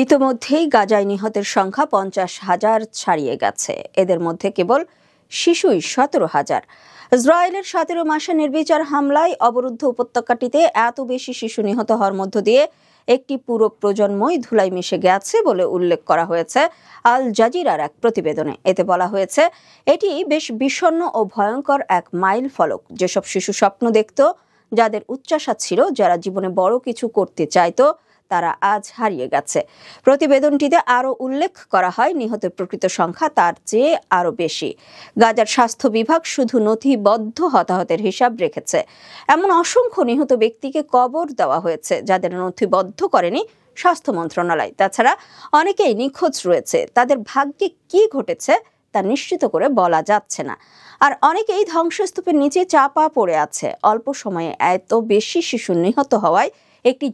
ইতোমধ্যেই গাজায় নিহতের সংখ্যা 50,000 ছাড়িয়ে গেছে। এদের মধ্যে কেবল শিশুই 17,000। ইসরায়েলের 17 মাসে নির্বিচার হামলায় অবরুদ্ধ উপত্যকাটিতে এত বেশি শিশু নিহত হওয়ার মধ্য দিয়ে একটি পুরো প্রজন্মই ধুলায় মিশে গেছে বলে উল্লেখ করা হয়েছে আল জাজিরার এক প্রতিবেদনে। এতে বলা হয়েছে, এটি বেশ বিষণ্ণ ও ভয়ঙ্কর এক মাইল ফলক। যেসব শিশু স্বপ্ন দেখত, যাদের উচ্চাশা ছিল, যারা জীবনে বড় কিছু করতে চাইতো, তারা আজ হারিয়ে গেছে। প্রতিবেদনটিতে আরও উল্লেখ করা হয়, নিহতের প্রকৃত সংখ্যা তার চেয়ে আরও বেশি। গাজার স্বাস্থ্য বিভাগ শুধু নথিবদ্ধ হতাহতের হিসাব রেখেছে। এমন অসংখ্য নিহত ব্যক্তিকে কবর দেওয়া হয়েছে যাদের নথিবদ্ধ করেনি স্বাস্থ্য মন্ত্রণালয়। তাছাড়া অনেকেই নিখোঁজ রয়েছে, তাদের ভাগ্যে কি ঘটেছে তা নিশ্চিত করে বলা যাচ্ছে না। আর অনেকেই ধ্বংসস্তূপের নিচে চাপা পড়ে আছে। অল্প সময়ে এত বেশি শিশু নিহত হওয়ায় একটি